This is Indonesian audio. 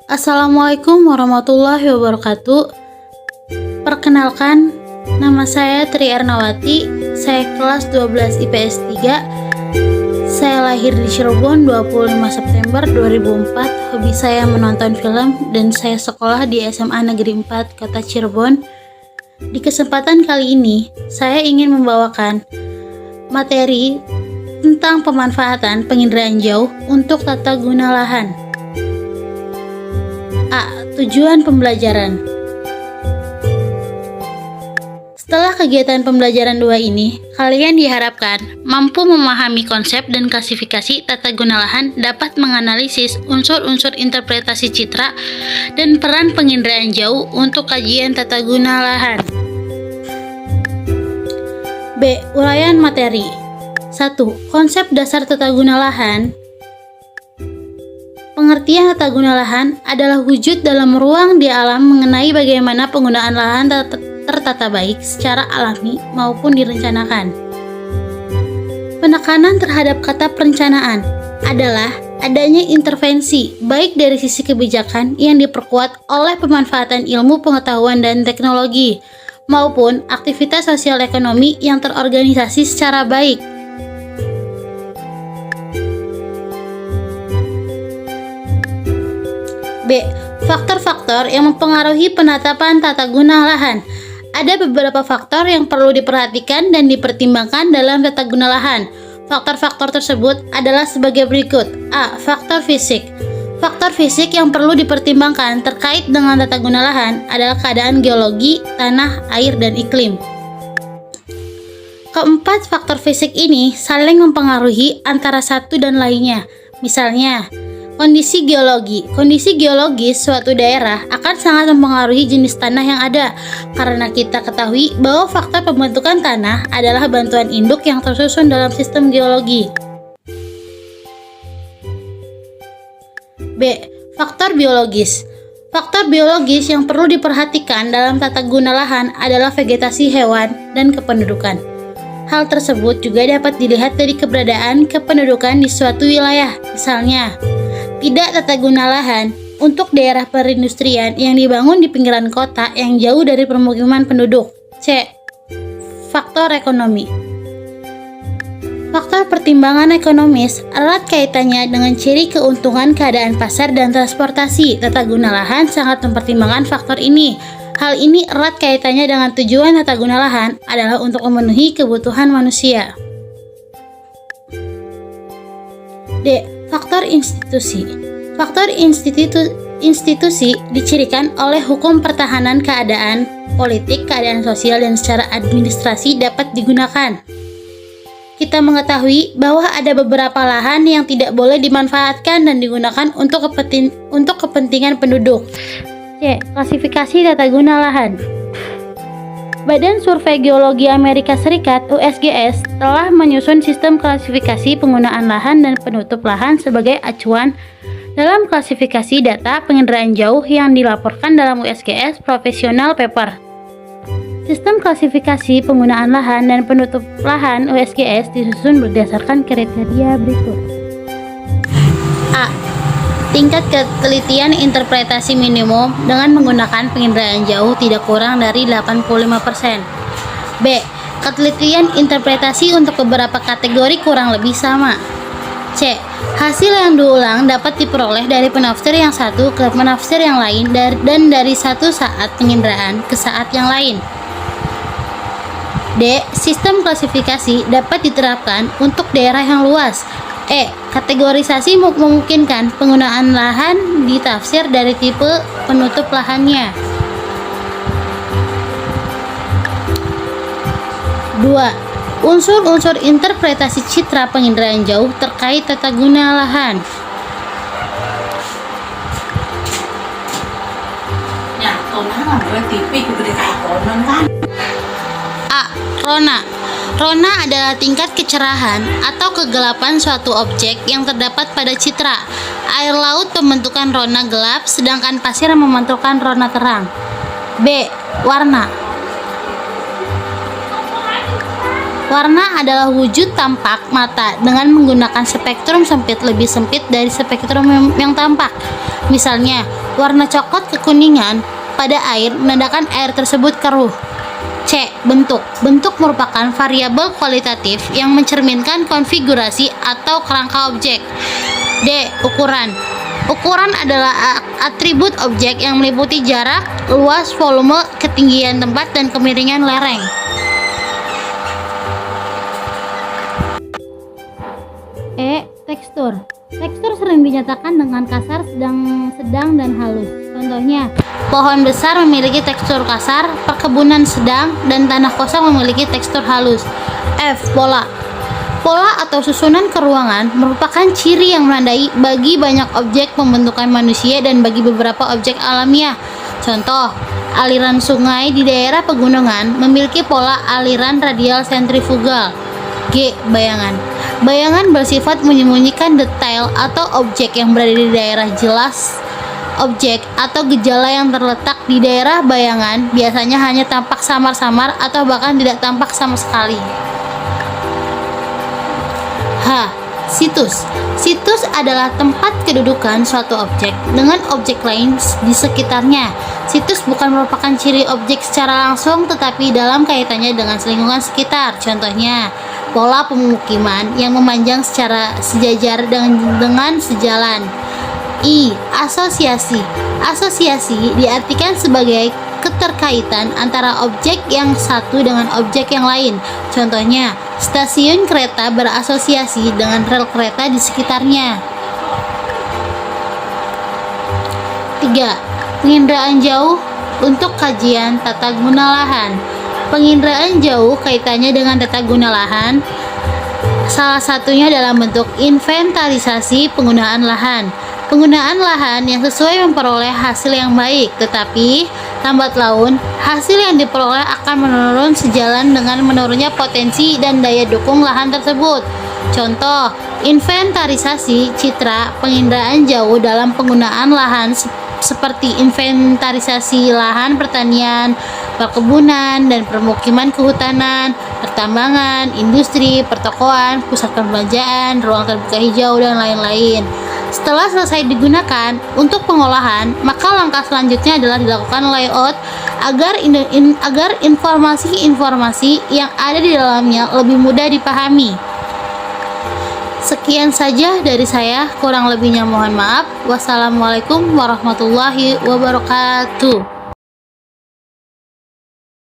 Assalamualaikum warahmatullahi wabarakatuh. Perkenalkan, nama saya Tri Ernawati. Saya kelas 12 IPS 3. Saya lahir di Cirebon 25 September 2004. Hobi saya menonton film dan saya sekolah di SMA Negeri 4 Kota Cirebon. Di kesempatan kali ini, saya ingin membawakan materi tentang pemanfaatan penginderaan jauh untuk tata guna lahan. A. Tujuan pembelajaran. Setelah kegiatan pembelajaran 2 ini, kalian diharapkan mampu memahami konsep dan klasifikasi tata guna lahan, dapat menganalisis unsur-unsur interpretasi citra, dan peran penginderaan jauh untuk kajian tata guna lahan. B. Uraian materi. 1. Konsep dasar tata guna lahan. Pengertian tata guna lahan adalah wujud dalam ruang di alam mengenai bagaimana penggunaan lahan tertata baik secara alami maupun direncanakan. Penekanan terhadap kata perencanaan adalah adanya intervensi baik dari sisi kebijakan yang diperkuat oleh pemanfaatan ilmu pengetahuan dan teknologi maupun aktivitas sosial ekonomi yang terorganisasi secara baik. B. Faktor-faktor yang mempengaruhi penetapan tata guna lahan. Ada beberapa faktor yang perlu diperhatikan dan dipertimbangkan dalam tata guna lahan. Faktor-faktor tersebut adalah sebagai berikut. A. Faktor fisik. Faktor fisik yang perlu dipertimbangkan terkait dengan tata guna lahan adalah keadaan geologi, tanah, air, dan iklim. Keempat faktor fisik ini saling mempengaruhi antara satu dan lainnya. Misalnya, kondisi geologi. Kondisi geologis suatu daerah akan sangat mempengaruhi jenis tanah yang ada, karena kita ketahui bahwa faktor pembentukan tanah adalah bantuan induk yang tersusun dalam sistem geologi. B. Faktor biologis. Faktor biologis yang perlu diperhatikan dalam tata guna lahan adalah vegetasi hewan dan kependudukan. Hal tersebut juga dapat dilihat dari keberadaan kependudukan di suatu wilayah. Misalnya, tidak tata guna lahan untuk daerah perindustrian yang dibangun di pinggiran kota yang jauh dari permukiman penduduk. C. Faktor ekonomi. Faktor pertimbangan ekonomis erat kaitannya dengan ciri keuntungan keadaan pasar dan transportasi. Tata guna lahan sangat mempertimbangkan faktor ini. Hal ini erat kaitannya dengan tujuan tata guna lahan adalah untuk memenuhi kebutuhan manusia. D. Faktor institusi. Faktor institusi dicirikan oleh hukum pertahanan keadaan politik, keadaan sosial, dan secara administrasi dapat digunakan. Kita mengetahui bahwa ada beberapa lahan yang tidak boleh dimanfaatkan dan digunakan untuk kepentingan penduduk. C. Klasifikasi tata guna lahan. Badan Survei Geologi Amerika Serikat (USGS) telah menyusun sistem klasifikasi penggunaan lahan dan penutup lahan sebagai acuan dalam klasifikasi data penginderaan jauh yang dilaporkan dalam USGS Professional Paper. Sistem klasifikasi penggunaan lahan dan penutup lahan USGS disusun berdasarkan kriteria berikut. A. Tingkat ketelitian interpretasi minimum dengan menggunakan penginderaan jauh tidak kurang dari 85%. B. Ketelitian interpretasi untuk beberapa kategori kurang lebih sama. C. Hasil yang diulang dapat diperoleh dari penafsir yang satu ke penafsir yang lain dan dari satu saat penginderaan ke saat yang lain. D. Sistem klasifikasi dapat diterapkan untuk daerah yang luas. E. Kategorisasi memungkinkan penggunaan lahan ditafsir dari tipe penutup lahannya. 2. Unsur-unsur interpretasi citra penginderaan jauh terkait tata guna lahan. A. Rona. Rona adalah tingkat kecerahan atau kegelapan suatu objek yang terdapat pada citra. Air laut membentukkan rona gelap, sedangkan pasir membentukkan rona terang. B. Warna. Warna adalah wujud tampak mata dengan menggunakan spektrum sempit lebih sempit dari spektrum yang tampak. Misalnya, Warna coklat kekuningan pada air menandakan air tersebut keruh. C. Bentuk. Bentuk merupakan variabel kualitatif yang mencerminkan konfigurasi atau kerangka objek. D. Ukuran. Ukuran adalah atribut objek yang meliputi jarak, luas, volume, ketinggian tempat, dan kemiringan lereng. E. Tekstur. Tekstur sering dinyatakan dengan kasar, sedang, dan halus. Contohnya, pohon besar memiliki tekstur kasar, perkebunan sedang, dan tanah kosong memiliki tekstur halus. F. Pola. Pola atau susunan keruangan merupakan ciri yang menandai bagi banyak objek pembentukan manusia dan bagi beberapa objek alamiah. Contoh, aliran sungai di daerah pegunungan memiliki pola aliran radial sentrifugal. G. Bayangan. Bayangan bersifat menyembunyikan detail atau objek yang berada di daerah jelas. Objek atau gejala yang terletak di daerah bayangan biasanya hanya tampak samar-samar atau bahkan tidak tampak sama sekali. H. Situs. Situs adalah tempat kedudukan suatu objek dengan objek lain di sekitarnya. Situs bukan merupakan ciri objek secara langsung, tetapi dalam kaitannya dengan lingkungan sekitar. Contohnya, pola pemukiman yang memanjang secara sejajar dengan sejalan. I. Asosiasi. Asosiasi diartikan sebagai keterkaitan antara objek yang satu dengan objek yang lain. Contohnya, stasiun kereta berasosiasi dengan rel kereta di sekitarnya. 3. Penginderaan jauh untuk kajian tata guna lahan. Penginderaan jauh kaitannya dengan tata guna lahan. Salah satunya dalam bentuk inventarisasi penggunaan lahan. Penggunaan lahan yang sesuai memperoleh hasil yang baik, tetapi lambat laun hasil yang diperoleh akan menurun sejalan dengan menurunnya potensi dan daya dukung lahan tersebut. Contoh, inventarisasi citra penginderaan jauh dalam penggunaan lahan seperti inventarisasi lahan pertanian, perkebunan, dan permukiman kehutanan, pertambangan, industri, pertokoan, pusat perbelanjaan, ruang terbuka hijau, dan lain-lain. Setelah selesai digunakan untuk pengolahan, maka langkah selanjutnya adalah dilakukan layout agar informasi-informasi yang ada di dalamnya lebih mudah dipahami. Sekian saja dari saya, kurang lebihnya mohon maaf. Wassalamualaikum warahmatullahi wabarakatuh.